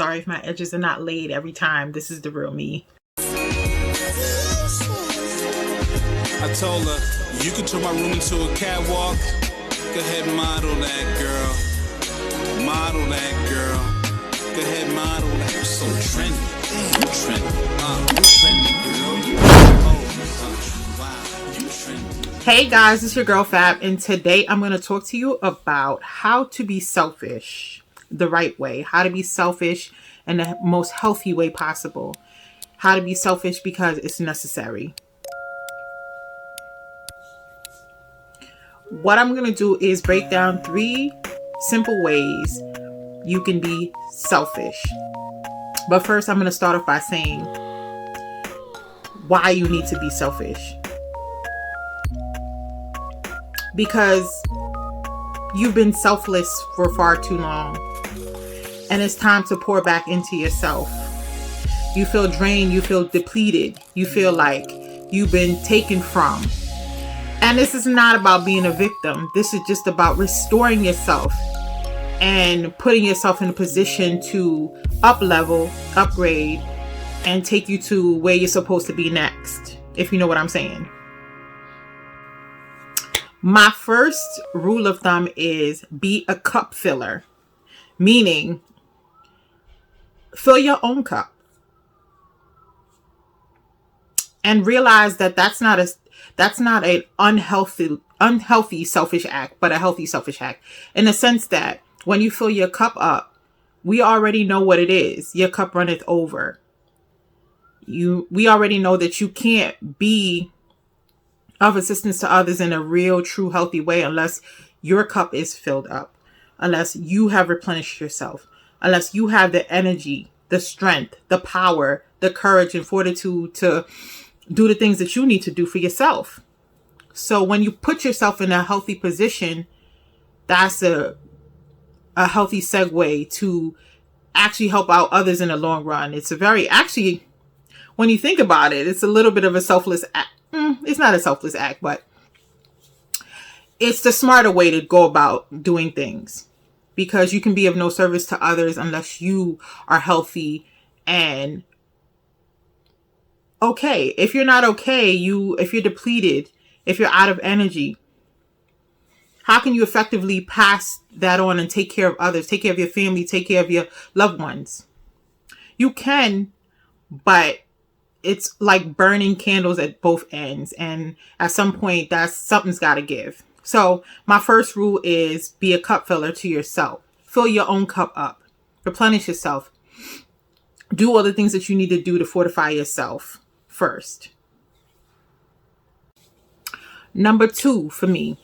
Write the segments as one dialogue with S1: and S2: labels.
S1: sorry if my edges are not laid every time. This is the real me.
S2: I told her, you can turn my room into a catwalk. Go ahead, model that, girl. Model that, girl. Go ahead, model that. You're so trendy. Damn, you trendy. You trendy, girl. Wow, you trendy.
S1: Hey guys, it's your girl Fab, and today I'm going to talk to you about how to be selfish the right way. How to be selfish in the most healthy way possible. How to be selfish because it's necessary. What I'm going to do is break down 3 simple ways you can be selfish. But first, I'm going to start off by saying why you need to be selfish. Because you've been selfless for far too long. And it's time to pour back into yourself. You feel drained. You feel depleted. You feel like you've been taken from. And this is not about being a victim. This is just about restoring yourself and putting yourself in a position to up-level, upgrade, and take you to where you're supposed to be next, if you know what I'm saying. My first rule of thumb is be a cup filler, meaning fill your own cup. And realize that that's not an unhealthy selfish act, but a healthy selfish act. In the sense that when you fill your cup up, we already know what it is. Your cup runneth over. We already know that you can't be of assistance to others in a real, true, healthy way unless your cup is filled up, unless you have replenished yourself, unless you have the energy, the strength, the power, the courage and fortitude to do the things that you need to do for yourself. So when you put yourself in a healthy position, that's a healthy segue to actually help out others in the long run. It's when you think about it, it's a little bit of a selfless act. It's not a selfless act, but it's the smarter way to go about doing things, because you can be of no service to others unless you are healthy and okay. If you're not okay, if you're depleted, if you're out of energy, how can you effectively pass that on and take care of others, take care of your family, take care of your loved ones? You can, but it's like burning candles at both ends. And at some point, something's got to give. So my first rule is be a cup filler to yourself. Fill your own cup up. Replenish yourself. Do all the things that you need to do to fortify yourself first. Number 2 for me.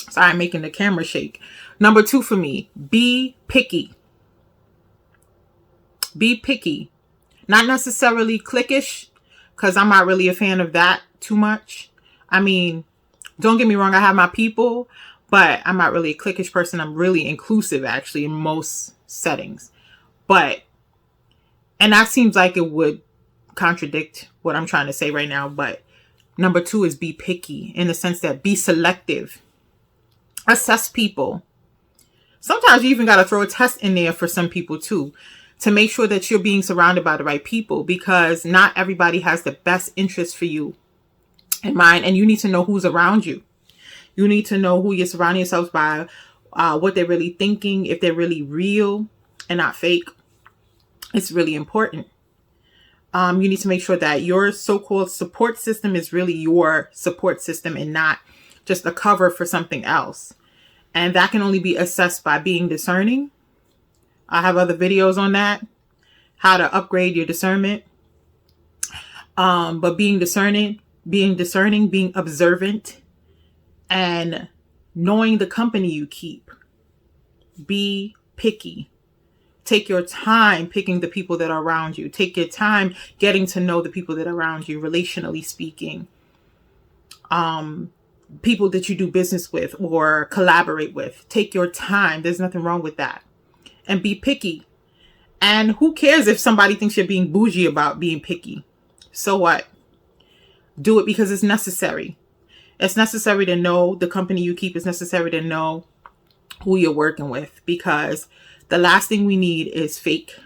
S1: Sorry, I'm making the camera shake. Number 2 for me, be picky. Be picky. Not necessarily cliquish, because I'm not really a fan of that too much. I mean, don't get me wrong, I have my people, but I'm not really a cliquish person. I'm really inclusive, actually, in most settings. And that seems like it would contradict what I'm trying to say right now. But number 2 is be picky, in the sense that be selective. Assess people. Sometimes you even got to throw a test in there for some people too, to make sure that you're being surrounded by the right people, because not everybody has the best interest for you in mind. And you need to know who's around you. You need to know who you're surrounding yourselves by, what they're really thinking, if they're really real and not fake. It's really important. You need to make sure that your so-called support system is really your support system and not just a cover for something else. And that can only be assessed by being discerning. I have other videos on that, how to upgrade your discernment. But being discerning, being observant, and knowing the company you keep. Be picky. Take your time picking the people that are around you. Take your time getting to know the people that are around you, relationally speaking. People that you do business with or collaborate with. Take your time. There's nothing wrong with that. And be picky. And who cares if somebody thinks you're being bougie about being picky? So what? Do it because it's necessary. It's necessary to know the company you keep. It's necessary to know who you're working with, because the last thing we need is fake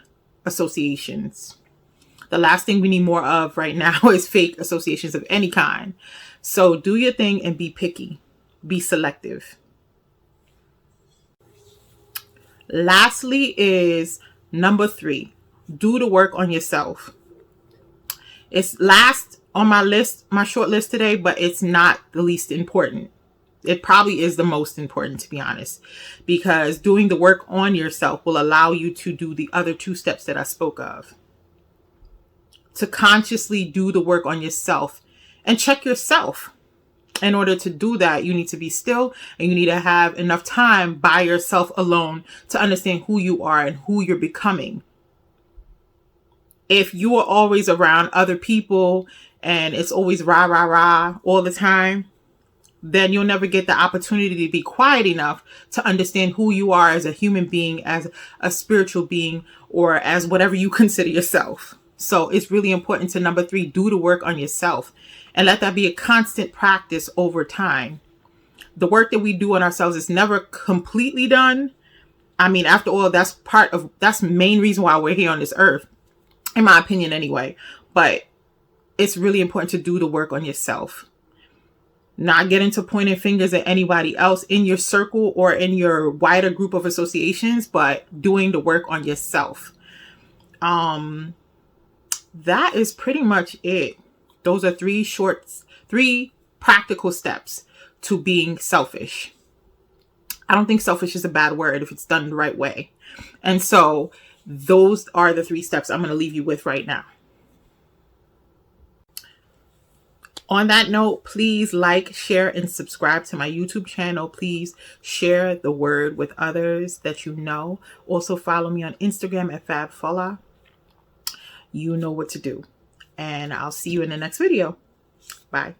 S1: associations. The last thing we need more of right now is fake associations of any kind. So do your thing and be picky. Be selective. Lastly is number 3. Do the work on yourself. It's last on my list, my short list today, but it's not the least important. It probably is the most important, to be honest, because doing the work on yourself will allow you to do the other 2 steps that I spoke of. To consciously do the work on yourself and check yourself. In order to do that, you need to be still and you need to have enough time by yourself alone to understand who you are and who you're becoming. If you are always around other people and it's always rah, rah, rah all the time, then you'll never get the opportunity to be quiet enough to understand who you are as a human being, as a spiritual being, or as whatever you consider yourself. So it's really important to, number 3, do the work on yourself and let that be a constant practice over time. The work that we do on ourselves is never completely done. I mean, after all, that's the main reason why we're here on this earth, in my opinion anyway. But it's really important to do the work on yourself. Not get into pointing fingers at anybody else in your circle or in your wider group of associations, but doing the work on yourself. That is pretty much it. Those are 3 practical steps to being selfish. I don't think selfish is a bad word if it's done the right way. And so those are the 3 steps I'm going to leave you with right now. On that note, please like, share, and subscribe to my YouTube channel. Please share the word with others that you know. Also follow me on Instagram at FabFola. You know what to do. And I'll see you in the next video. Bye.